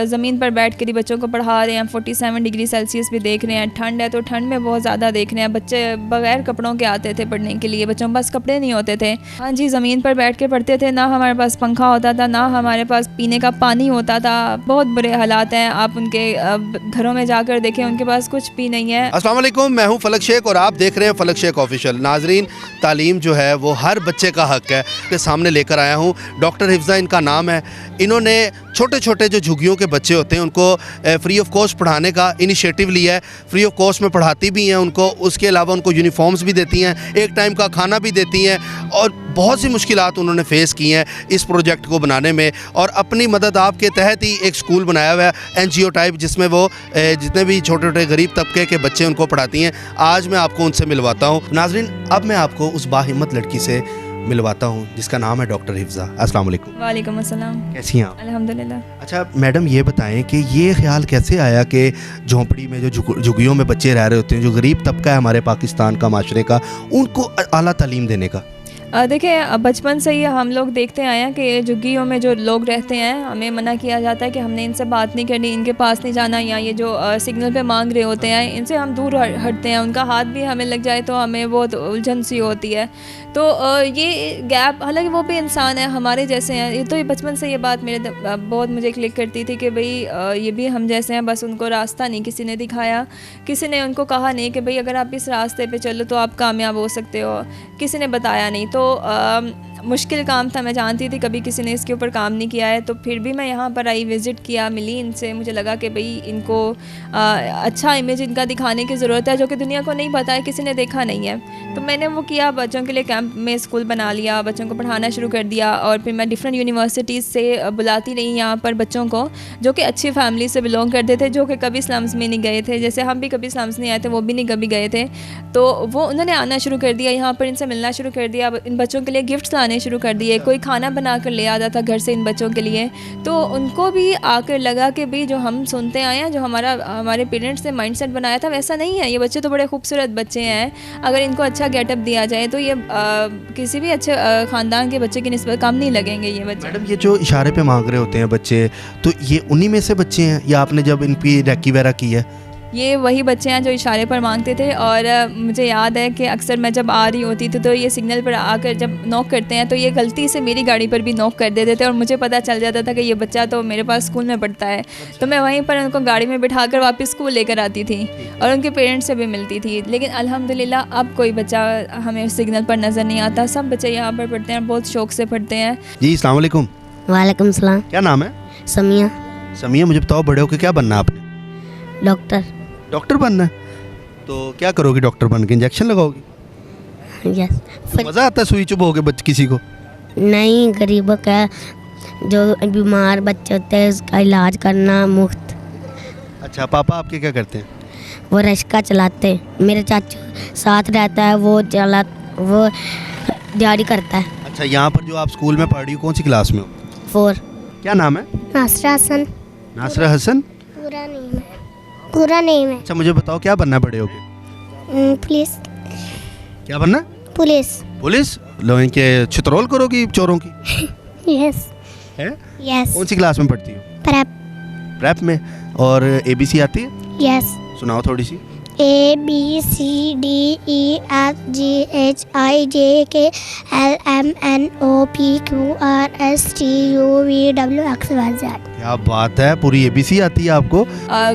ज़मीन पर बैठ कर ही बच्चों को पढ़ा रहे हैं। 47 डिग्री सेल्सियस भी देख रहे हैं, ठंड है तो ठंड में बहुत ज़्यादा देख रहे हैं। बच्चे बग़ैर कपड़ों के आते थे पढ़ने के लिए, बच्चों के पास कपड़े नहीं होते थे। हाँ जी, ज़मीन पर बैठ के पढ़ते थे, ना हमारे पास पंखा होता था, ना हमारे पास पीने का पानी होता था। बहुत बुरे हालात हैं, आप उनके घरों में जाकर देखें, उनके पास कुछ भी नहीं है। अस्सलाम वालेकुम, मैं हूं फलक शेख और आप देख रहे हैं फलक शेख ऑफिशियल। नाजरीन, तालीम जो है वो हर बच्चे का हक है। के सामने लेकर आया हूं डॉक्टर हिफ्ज़ा इनका नाम है। इन्होंने छोटे छोटे जो झुग्गियों के बच्चे होते हैं उनको फ्री ऑफ कॉस्ट पढ़ाने का इनिशिएटिव लिया है। फ्री ऑफ कॉस्ट में पढ़ाती भी हैं उनको, उसके अलावा उनको यूनिफॉर्म्स भी देती हैं, एक टाइम का खाना भी देती हैं और बहुत सी मुश्किलात उन्होंने फ़ेस की हैं इस प्रोजेक्ट को बनाने में। और अपनी मदद आपके तहत ही एक स्कूल बनाया हुआ है NGO टाइप, जिसमें वो जितने भी छोटे छोटे गरीब तबके के बच्चे उनको पढ़ाती हैं। आज मैं आपको उनसे मिलवाता हूँ। नाजरीन, अब मैं आपको उस बाहिम्मत लड़की से मिलवाता हूँ जिसका नाम है डॉक्टर हिफ्ज़ा। अस्सलाम वालेकुम। वालेकुम अस्सलाम। कैसी हैं आप? अल्हम्दुलिल्लाह। अच्छा मैडम, ये बताएं कि ये ख्याल कैसे आया कि झोंपड़ी में जो झुग्गियों में बच्चे रह रहे होते हैं, जो गरीब तबका है हमारे पाकिस्तान का, माशरे का, उनको आला तालीम देने का? देखिए, बचपन से ही हम लोग देखते आए हैं कि झुग्गियों में जो लोग रहते हैं, हमें मना किया जाता है कि हमने इनसे बात नहीं करनी, इनके पास नहीं जाना, या ये जो सिग्नल पे मांग रहे होते हैं इनसे हम दूर हटते हैं। उनका हाथ भी हमें लग जाए तो हमें बहुत उलझन सी होती है। तो ये गैप, हालांकि वो भी इंसान है, हमारे जैसे हैं। ये तो ये बचपन से ये बात मेरे बहुत मुझे क्लिक करती थी कि भाई ये भी हम जैसे हैं, बस उनको रास्ता नहीं किसी ने दिखाया, किसी ने उनको कहा नहीं कि भाई अगर आप इस रास्ते पे चलो तो आप कामयाब हो सकते हो, किसी ने बताया नहीं। तो मुश्किल काम था, मैं जानती थी, कभी किसी ने इसके ऊपर काम नहीं किया है। तो फिर भी मैं यहाँ पर आई, विज़िट किया, मिली इनसे, मुझे लगा कि भाई इनको अच्छा इमेज इनका दिखाने की ज़रूरत है जो कि दुनिया को नहीं पता है, किसी ने देखा नहीं है। तो मैंने वो किया, बच्चों के लिए कैंप में स्कूल बना लिया, बच्चों को पढ़ाना शुरू कर दिया। और फिर मैं डिफरेंट यूनिवर्सिटीज़ से बुलाती रही यहाँ पर बच्चों को जो कि अच्छी फैमिली से बिलोंग करते थे, जो कि कभी स्लम्स में नहीं गए थे, जैसे हम भी कभी स्लम्स नहीं आए थे, वो भी नहीं कभी गए थे। तो वो उन्होंने आना शुरू कर दिया यहाँ पर, इनसे मिलना शुरू कर दिया, इन बच्चों के लिए गिफ्ट्स लाने शुरू कर दिए। कोई खाना बना कर ले आता था घर से इन बच्चों के लिए। तो उनको भी आकर लगा कि भाई जो हम सुनते आए हैं, जो हमारे पेरेंट्स ने माइंडसेट बनाया था, वैसा नहीं है। ये बच्चे तो बड़े खूबसूरत बच्चे हैं, अगर इनको अच्छा गेटअप दिया जाए तो ये किसी भी अच्छे ख़ानदान के बच्चे की निस्बत कम नहीं लगेंगे ये बच्चे। मैडम, ये जो इशारे पे मांग रहे होते हैं बच्चे, तो ये उन्हीं में से बच्चे हैं या आपने जब इनकी रैकी वगैरह की है? ये वही बच्चे हैं जो इशारे पर मांगते थे। और मुझे याद है कि अक्सर मैं जब आ रही होती थी तो ये सिग्नल पर आकर जब नॉक करते हैं तो ये गलती से मेरी गाड़ी पर भी नॉक कर देते थे और मुझे पता चल जाता था कि ये बच्चा तो मेरे पास स्कूल में पढ़ता है। तो मैं वहीं पर उनको गाड़ी में बिठाकर वापस स्कूल लेकर आती थी और उनके पेरेंट्स से भी मिलती थी। लेकिन अल्हम्दुलिल्लाह अब कोई बच्चा हमें सिग्नल पर नज़र नहीं आता, सब बच्चे यहाँ पर पढ़ते हैं, बहुत शौक़ से पढ़ते हैं। जी, अस्सलाम वालेकुम। वालेकुम सलाम। क्या नाम है? समिया। समिया, मुझे बताओ, बड़े होकर क्या बनना है आपने? डॉक्टर। डॉक्टर बनना है? तो क्या करोगी डॉक्टर बन के? इंजेक्शन लगाओगी? यस। तो मज़ा आता है सुई चुभ हो के किसी को? नहीं, गरीबों का जो बीमार बच्चे होते हैं उसका इलाज करना मुफ्त। अच्छा, पापा आपके क्या करते हैं? वो रिक्शा चलाते हैं। मेरे चाचू साथ रहता है, वो दिहाड़ी करता है। अच्छा, यहाँ पर जो आप स्कूल में पढ़ रही हो, कौन सी क्लास में हो? 4। क्या नाम है? नासरा हसन। नासरा हसन? पूरा नेम है। अच्छा, मुझे बताओ, क्या बनना है बड़े होके? पुलिस। क्या बनना है? पुलिस। पुलिस? लोगों के छितरोल करोगी चोरों की? यस। है? यस। कौन सी क्लास में पढ़ती हो? प्रेप। प्रेप में? और ABC आती है? यस। सुनाओ थोड़ी सी। ABCDEFGHIJKLMNOPQRSTUVWXYZ। क्या बात है, पूरी ABC आती है आपको?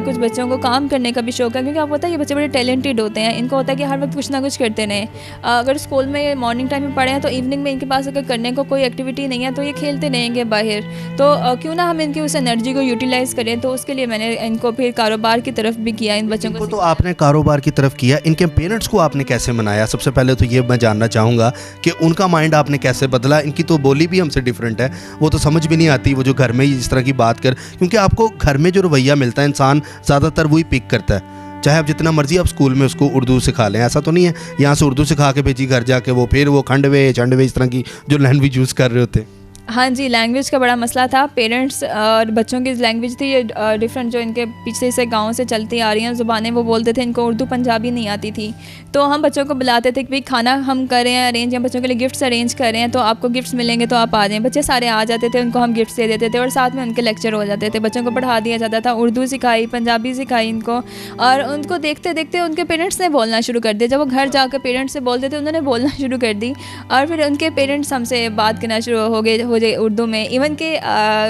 कुछ बच्चों को काम करने का भी शौक है, क्योंकि आपको पता है ये बच्चे बड़े टैलेंटेड होते हैं। इनको होता है कि हर वक्त कुछ ना कुछ करते रहें। अगर स्कूल में मॉर्निंग टाइम में पढ़े हैं तो इवनिंग में इनके पास अगर करने को कोई एक्टिविटी नहीं है तो ये खेलते रहेंगे बाहर। तो क्यों ना हम इनकी उस एनर्जी को यूटिलाइज़ करें। तो उसके लिए मैंने इनको फिर कारोबार की तरफ भी किया इन बच्चों को। तो आपने कारोबार की तरफ किया, इनके पेरेंट्स को आपने कैसे मनाया? सबसे पहले तो ये मैं जानना चाहूँगा कि उनका माइंड आपने कैसे बदला। इनकी तो बोली भी हमसे डिफरेंट है, वो तो समझ भी नहीं आती, वो जो घर में ही इस तरह की बात कर, क्योंकि आपको घर में जो रवैया मिलता है इंसान ज़्यादातर वही पिक करता है। चाहे आप जितना मर्जी आप स्कूल में उसको उर्दू सिखा लें, ऐसा तो नहीं है यहाँ से उर्दू सिखा के भेजी, घर जाके वो फिर वो खंडवे चंडवे इस तरह की जो लैंग्वेज यूज़ कर रहे होते हैं। हाँ जी, लैंग्वेज का बड़ा मसला था। पेरेंट्स और बच्चों की लैंग्वेज थी ये डिफरेंट, जो इनके पीछे से गाँव से चलती आ रही हैं ज़ुबानें, वो बोलते थे। इनको उर्दू पंजाबी नहीं आती थी। तो हम बच्चों को बुलाते थे कि भाई खाना हम कर रहे हैं अरेंज, या बच्चों के लिए गिफ्ट्स अरेंज कर रहे हैं, तो आपको गिफ्ट्स मिलेंगे तो आप आ जाएँ। बच्चे सारे आ जाते थे, उनको हम गिफ्ट्स दे देते थे और साथ में उनके लेक्चर हो जाते थे। बच्चों को पढ़ा दिया जाता था, उर्दू सिखाई, पंजाबी सिखाई इनको। और उनको देखते देखते उनके पेरेंट्स ने बोलना शुरू कर दिया। जब वो घर जाकर पेरेंट्स से बोलते थे, उन्होंने बोलना शुरू कर दी। और फिर उनके पेरेंट्स हमसे बात करना शुरू हो गए उर्दू में। इवन के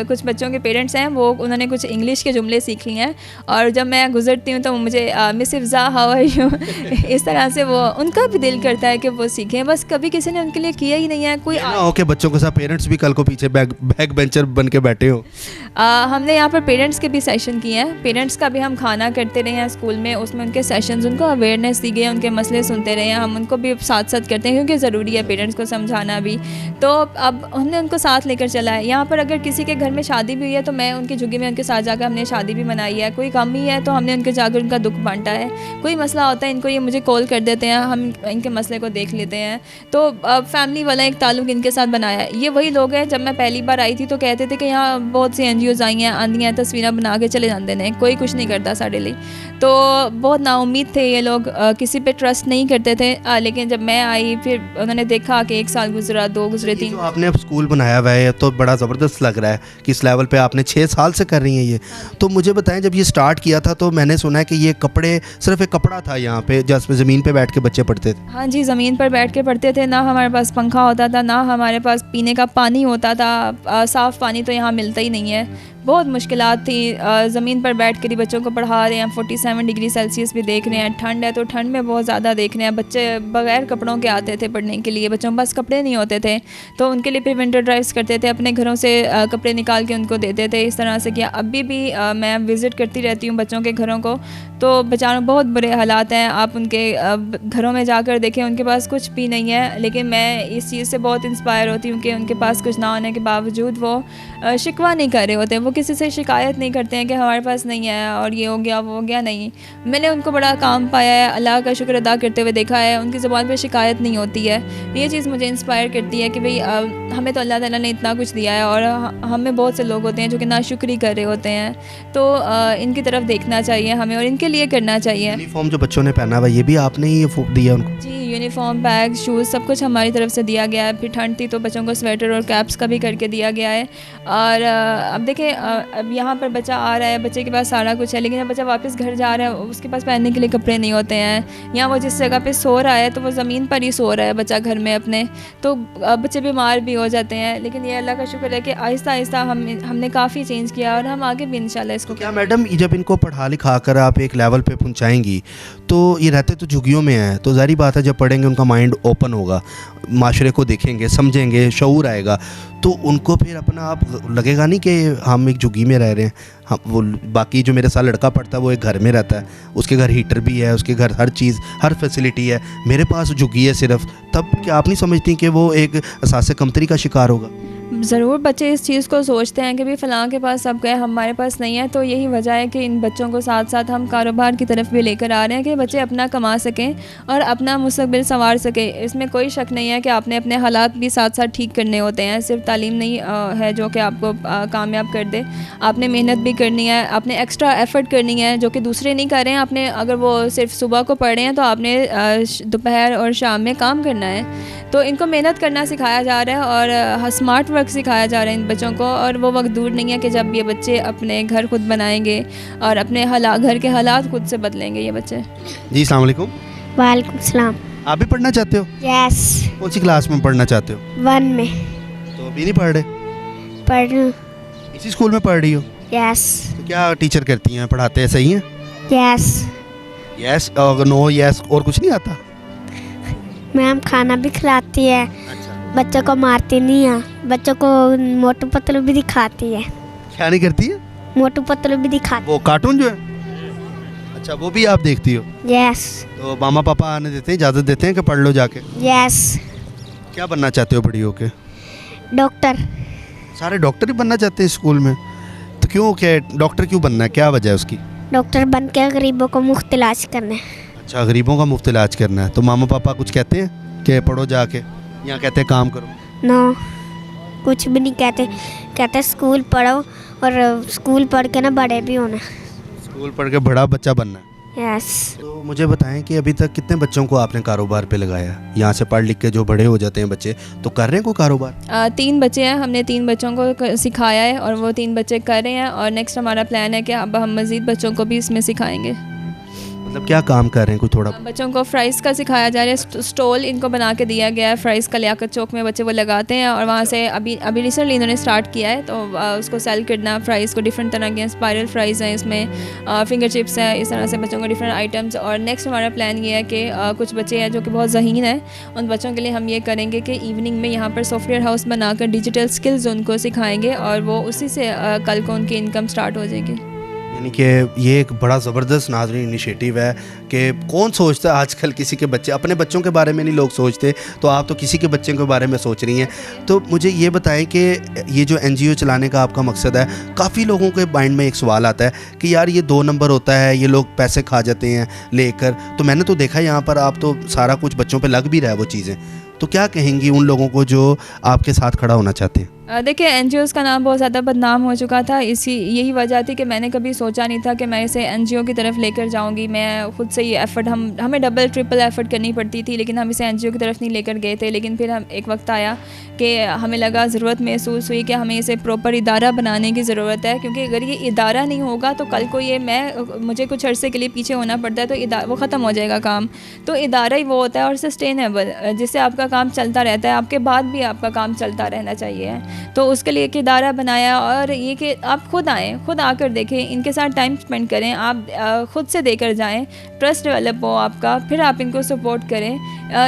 कुछ बच्चों के पेरेंट्स हैं, वो उन्होंने कुछ इंग्लिश के जुमले सीख लिए हैं। और जब मैं गुजरती हूँ तो मुझे मिस इफ़्ज़ा हाउ आर यू इस तरह से वो उनका भी दिल करता है कि वो सीखें। बस कभी किसी ने उनके लिए किया ही नहीं है। कोई ओके, बच्चों के साथ पेरेंट्स भी कल को पीछे बैक बेंचर बन के बैठे हो। हमने यहाँ पर पेरेंट्स के भी सेशन किए हैं। पेरेंट्स का भी हम खाना करते रहे हैं स्कूल में, उसमें उनके सेशंस, उनको अवेयरनेस दी गई, उनके मसले सुनते रहे हैं। हम उनको भी साथ साथ करते हैं क्योंकि ज़रूरी है पेरेंट्स को समझाना भी। तो अब हमने उनको साथ लेकर चला है। यहाँ पर अगर किसी के घर में शादी भी हुई है तो मैं उनकी झुग्गी में उनके साथ जाकर हमने शादी भी मनाई है। कोई कमी है तो हमने उनके जाकर उनका दुख बांटा है। कोई मसला होता है, इनको ये मुझे कॉल कर देते हैं, हम इनके मसले को देख लेते हैं। तो फैमिली वाला एक ताल्लुक़ इनके साथ बनाया है। ये वही लोग हैं, जब मैं पहली बार आई थी तो कहते थे कि यहाँ बहुत सी NGOs आई हैं, आंधी हैं, तस्वीरें बना के चले जाते हैं, कोई कुछ नहीं करता साढ़े लिए। तो बहुत नाउम्मीद थे ये लोग, किसी पे ट्रस्ट नहीं करते थे। लेकिन जब मैं आई, फिर उन्होंने देखा कि 1 साल गुजरा, 2 गुजरे, 3। जो आपने अब स्कूल बनाया हुआ है तो बड़ा ज़बरदस्त लग रहा है कि इस लेवल पे आपने 6 साल से कर रही हैं ये। तो मुझे बताएं, जब ये स्टार्ट किया था तो मैंने सुना है कि ये कपड़े, सिर्फ एक कपड़ा था यहाँ पे जिसमें ज़मीन पे बैठ के बच्चे पढ़ते थे। हाँ जी, ज़मीन पर बैठ के पढ़ते थे। ना हमारे पास पंखा होता था, ना हमारे पास पीने का पानी होता था। साफ़ पानी तो यहाँ मिलता ही नहीं है। बहुत मुश्किलात थी। ज़मीन पर बैठ कर ही बच्चों को पढ़ा रहे हैं। 47 डिग्री सेल्सियस भी देख रहे हैं। ठंड है तो ठंड में बहुत ज़्यादा देख रहे हैं। बच्चे बग़ैर कपड़ों के आते थे पढ़ने के लिए। बच्चों के पास कपड़े नहीं होते थे, तो उनके लिए फिर विंटर ड्राइव्स करते थे, अपने घरों से कपड़े निकाल के उनको देते थे। इस तरह से किया। अभी भी मैं विज़िट करती रहती हूँ बच्चों के घरों को, तो बेचारों बहुत बुरे हालात हैं। आप उनके घरों में जाकर देखें, उनके पास कुछ भी नहीं है। लेकिन मैं इस चीज़ से बहुत इंस्पायर होती हूँ कि उनके पास कुछ ना होने के बावजूद वो शिकवा नहीं कर रहे होते। वो किसी से शिकायत नहीं करते हैं कि हमारे पास नहीं है और ये हो गया वो हो गया। नहीं, मैंने उनको बड़ा काम पाया है, अल्लाह का शुक्र अदा करते हुए देखा है। उनकी ज़ुबान पे शिकायत नहीं होती है। ये चीज़ मुझे इंस्पायर करती है कि भाई हमें तो अल्लाह ताला ने इतना कुछ दिया है और हमें बहुत से लोग होते हैं जो कि नाशुक्री कर रहे होते हैं। तो इनकी तरफ देखना चाहिए हमें और इनके लिए करना चाहिए। यूनिफॉर्म जो बच्चों ने पहना हुआ, ये भी आपने ही दिया उनको? जी, यूनिफॉर्म, बैग, शूज़ सब कुछ हमारी तरफ से दिया गया है। फिर ठंड थी तो बच्चों को स्वेटर और कैप्स का भी करके दिया गया है। और अब देखें, अब यहाँ पर बच्चा आ रहा है, बच्चे के पास सारा कुछ है, लेकिन जब बच्चा वापस घर जा रहा है उसके पास पहनने के लिए कपड़े नहीं होते हैं। यहाँ वो जिस जगह पे सो रहा है तो वो ज़मीन पर ही सो रहा है बच्चा घर में अपने, तो बच्चे बीमार भी हो जाते हैं। लेकिन ये अल्लाह का शुक्र है कि आहिस्ता आहिस्ता हमने काफ़ी चेंज किया और हम आगे भी इंशाल्लाह इसको। क्या मैडम, जब इनको पढ़ा लिखा कर आप एक लेवल पे पहुँचाएंगी, तो ये रहते तो झुग्गियों में हैं, तो ज़ाहिर बात है जब पढ़ेंगे उनका माइंड ओपन होगा, माशरे को देखेंगे, समझेंगे, शऊर आएगा, तो उनको फिर अपना आप लगेगा नहीं कि हम एक झुग्गी में रह रहे हैं। हम वो बाकी जो मेरे साथ लड़का पढ़ता है वो एक घर में रहता है, उसके घर हीटर भी है, उसके घर हर चीज़, हर फैसिलिटी है, मेरे पास झुग्गी है सिर्फ। तब क्या आप नहीं समझती कि वो एक एहसास कमतरी का शिकार होगा? ज़रूर बच्चे इस चीज़ को सोचते हैं कि भाई फ़लाँ के पास सब गए, हमारे पास नहीं है। तो यही वजह है कि इन बच्चों को साथ साथ हम कारोबार की तरफ भी लेकर आ रहे हैं कि बच्चे अपना कमा सकें और अपना मुस्तकबिल संवार सकें। इसमें कोई शक नहीं है कि आपने अपने हालात भी साथ साथ ठीक करने होते हैं। सिर्फ तालीम नहीं है जो कि आपको कामयाब कर दे, आपने मेहनत भी करनी है, आपने एक्स्ट्रा एफ़र्ट करनी है जो कि दूसरे नहीं कर रहे हैं। आपने अगर वो सिर्फ सुबह को पढ़ रहे हैं तो आपने दोपहर और शाम में काम करना है। तो इनको मेहनत करना सिखाया जा रहा है और स्मार्ट वर्क सिखाया जा रहा है इन बच्चों को। और वो वक्त दूर नहीं है कि जब ये बच्चे अपने घर खुद बनाएंगे और अपने घर के हालात खुद से बदलेंगे ये बच्चे। जी, अस्सलाम वालेकुम। वालेकुम सलाम। आप भी पढ़ना चाहते हो? यस। कौन सी क्लास में पढ़ना चाहते हो? 1 में। तो अभी नहीं पढ़ रहे? पढ़। इसी स्कूल में पढ़ रही हो? यस। तो क्या टीचर करती हैं, पढ़ाते हैं, सही हैं? यस। यस और नो यस और कुछ नहीं आता? मैम खाना भी खिलाती है। अच्छा। बच्चों को मारती नहीं है, बच्चों को मोटू पतलू भी दिखाती है। क्या नहीं करती है? मोटू पतलू भी दिखाती। वो कार्टून जो है, अच्छा वो भी आप देखती हो? यस। तो मामा पापा आने देते हैं, इजाज़त देते हैं कि पढ़ लो जाके? यस। क्या बनना चाहते हो बड़ी होके? डॉक्टर। सारे डॉक्टर ही बनना चाहते हैं स्कूल में? तो क्यों, क्या डॉक्टर क्यों बनना है, क्या वजह है उसकी? डॉक्टर बन के गरीबों को मुफ्त इलाज करना है। अच्छा, गरीबों का मुफ्त इलाज करना है। तो मामा पापा कुछ कहते हैं कि पढ़ो जाके, यहाँ कहते हैं काम करो? नो। कुछ भी नहीं कहते, कहते स्कूल पढ़ो और स्कूल पढ़ के ना बड़े भी होना। स्कूल पढ़ के बड़ा बच्चा बनना है। यस। तो मुझे बताएं कि अभी तक कितने बच्चों को आपने कारोबार पे लगाया? यहाँ से पढ़ लिख के जो बड़े हो जाते हैं बच्चे, तो कर रहे हैं कोई कारोबार? 3 बच्चे हैं, हमने 3 बच्चों को सिखाया है और वो 3 बच्चे कर रहे हैं और नेक्स्ट हमारा प्लान है कि अब हम मज़ीद बच्चों को भी इसमें सिखाएंगे। मतलब क्या काम कर रहे हैं, कोई थोड़ा? बच्चों को फ्राइज़ का सिखाया जा रहा है, स्टॉल इनको बना के दिया गया है फ्राइज़ का, लियाकत चौक में बच्चे वो लगाते हैं और वहाँ से अभी रिसेंटली इन्होंने स्टार्ट किया है, तो उसको सेल करना फ्राइज़ को, डिफरेंट तरह के स्पायरल फ्राइज़ हैं इसमें, फिंगर चिप्स हैं, इस तरह से बच्चों को डिफरेंट आइटम्स। और नेक्स्ट हमारा प्लान ये है कि कुछ बच्चे हैं जो कि बहुत ज़हीन हैं, उन बच्चों के लिए हम ये करेंगे कि इवनिंग में यहाँ पर सॉफ्टवेयर हाउस बनाकर डिजिटल स्किल्स उनको सिखाएँगे और वो उसी से कल को उनकी इनकम स्टार्ट हो जाएगी। यानी कि ये एक बड़ा ज़बरदस्त नाज़रीन इनिशिएटिव है कि कौन सोचता है आजकल किसी के बच्चे, अपने बच्चों के बारे में नहीं लोग सोचते, तो आप तो किसी के बच्चे के बारे में सोच रही हैं। तो मुझे ये बताएं कि ये जो NGO चलाने का आपका मकसद है, काफ़ी लोगों के माइंड में एक सवाल आता है कि यार ये 2 नंबर होता है, ये लोग पैसे खा जाते हैं लेकर। तो मैंने तो देखा यहाँ पर आप तो सारा कुछ बच्चों पर लग भी रहा है वो चीज़ें, तो क्या कहेंगी उन लोगों को जो आपके साथ खड़ा होना चाहते हैं? देखिए, NGOs का नाम बहुत ज़्यादा बदनाम हो चुका था, यही वजह थी कि मैंने कभी सोचा नहीं था कि मैं इसे NGO की तरफ लेकर जाऊंगी। मैं खुद से ये एफ़र्ट हमें डबल ट्रिपल एफ़र्ट करनी पड़ती थी, लेकिन हम इसे NGO की तरफ नहीं लेकर गए थे। लेकिन फिर हम एक वक्त आया कि हमें लगा, ज़रूरत महसूस हुई कि हमें इसे प्रॉपर इदारा बनाने की ज़रूरत है, क्योंकि अगर ये इदारा नहीं होगा तो कल को ये मुझे कुछ अरसे के लिए पीछे होना पड़ता है, तो वो ख़त्म हो जाएगा काम। तो इदारा ही वो होता है और सस्टेनेबल, जिससे आपका काम चलता रहता है, आपके बाद भी आपका काम चलता रहना चाहिए। तो उसके लिए एक इदारा बनाया और ये कि आप खुद आएँ, खुद आकर देखें, इनके साथ टाइम स्पेंड करें, आप खुद से देकर जाएं, ट्रस्ट डेवलप हो आपका, फिर आप इनको सपोर्ट करें।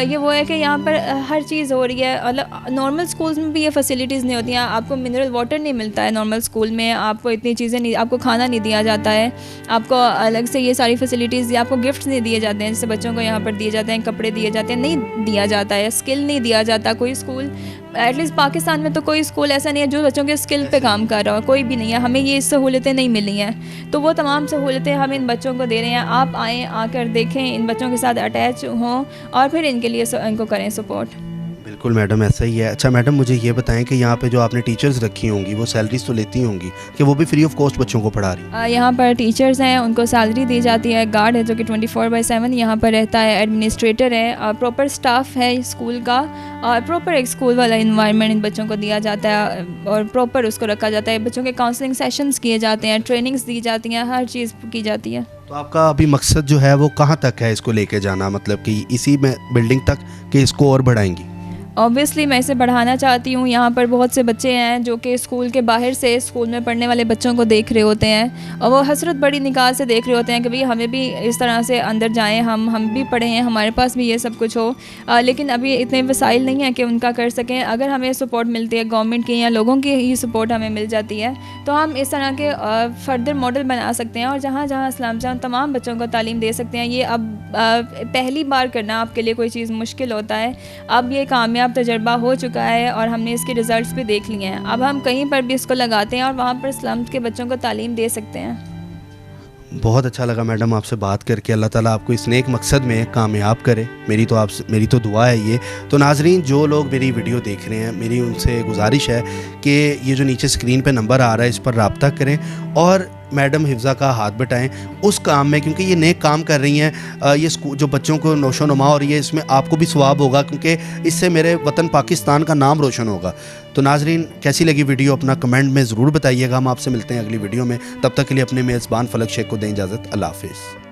ये वो है कि यहाँ पर हर चीज़ हो रही है। मतलब नॉर्मल स्कूल्स में भी ये फैसिलिटीज़ नहीं होती हैं, आपको मिनरल वाटर नहीं मिलता है नॉर्मल स्कूल में, आपको इतनी चीज़ें नहीं, आपको खाना नहीं दिया जाता है, आपको अलग से ये सारी फैसिलिटीज़, आपको गिफ्ट्स नहीं दिए जाते हैं जैसे बच्चों को यहाँ पर दिए जाते हैं, कपड़े दिए जाते हैं, नहीं दिया जाता है, स्किल नहीं दिया जाता। कोई स्कूल, एटलीस्ट पाकिस्तान में तो कोई स्कूल ऐसा नहीं है जो बच्चों के स्किल पे काम कर रहा हो, कोई भी नहीं है। हमें ये सहूलतें नहीं मिली हैं, तो वो तमाम सहूलतें हम इन बच्चों को दे रहे हैं। आप आएँ, आकर देखें, इन बच्चों के साथ अटैच हों और फिर इनके लिए इनको करें सपोर्ट। बिल्कुल मैडम, ऐसा ही है। अच्छा मैडम, मुझे ये बताएं कि यहाँ पे जो आपने टीचर्स रखी होंगी वो सैलरीज तो लेती होंगी कि वो भी फ्री ऑफ कॉस्ट बच्चों को पढ़ा रही? यहाँ पर टीचर्स हैं, उनको सैलरी दी जाती है, गार्ड है जो कि 24/7 यहाँ पर रहता है, एडमिनिस्ट्रेटर है, प्रॉपर स्टाफ है स्कूल का, और प्रॉपर एक स्कूल वाला इन्वायरमेंट इन बच्चों को दिया जाता है और प्रॉपर उसको रखा जाता है। बच्चों के काउंसलिंग सेशंस किए जाते हैं, ट्रेनिंग्स दी जाती हैं, हर चीज़ की जाती है। तो आपका अभी मकसद जो है वो कहाँ तक है इसको लेके जाना, मतलब कि इसी में बिल्डिंग तक कि इसको और बढ़ाएंगी? ऑब्वियसली मैं इसे बढ़ाना चाहती हूँ। यहाँ पर बहुत से बच्चे हैं जो कि स्कूल के बाहर से स्कूल में पढ़ने वाले बच्चों को देख रहे होते हैं और वो हसरत बड़ी निगाह से देख रहे होते हैं कि भाई हमें भी इस तरह से अंदर जाएं, हम भी पढ़े हैं, हमारे पास भी ये सब कुछ हो। लेकिन अभी इतने वसाइल नहीं हैं कि उनका कर सकें। अगर हमें सपोर्ट मिलती है गवर्नमेंट की या लोगों की ही सपोर्ट हमें मिल जाती है तो हम इस तरह के फर्दर मॉडल बना सकते हैं और जहाँ जहाँ इस्लाम जहाँ तमाम बच्चों को तालीम दे सकते हैं। ये अब पहली बार करना आपके लिए कोई चीज़ मुश्किल होता है, अब ये कामयाब तजर्बा हो चुका है और हमने इसके रिज़ल्ट्स भी देख लिए हैं। अब हम कहीं पर भी इसको लगाते हैं और वहाँ पर स्लम्स के बच्चों को तालीम दे सकते हैं। बहुत अच्छा लगा मैडम आपसे बात करके। अल्लाह ताला आपको इस नेक मकसद में कामयाब करे, मेरी तो दुआ है ये। तो नाजरीन, जो लोग मेरी वीडियो देख रहे हैं, मेरी उनसे गुजारिश है कि ये जो नीचे स्क्रीन पे नंबर आ रहा है इस पर रब्ता करें और मैडम हिफ्ज़ा का हाथ बटाएं उस काम में, क्योंकि ये नेक काम कर रही हैं। ये जो बच्चों को नौशो नुमा हो रही है, इसमें आपको भी सवाब होगा क्योंकि इससे मेरे वतन पाकिस्तान का नाम रोशन होगा। तो नाजरीन, कैसी लगी वीडियो अपना कमेंट में ज़रूर बताइएगा। हम आपसे मिलते हैं अगली वीडियो में, तब तक के लिए अपने मेज़बान फलक शेख को दें इजाज़त। अल्लाह हाफ़िज़।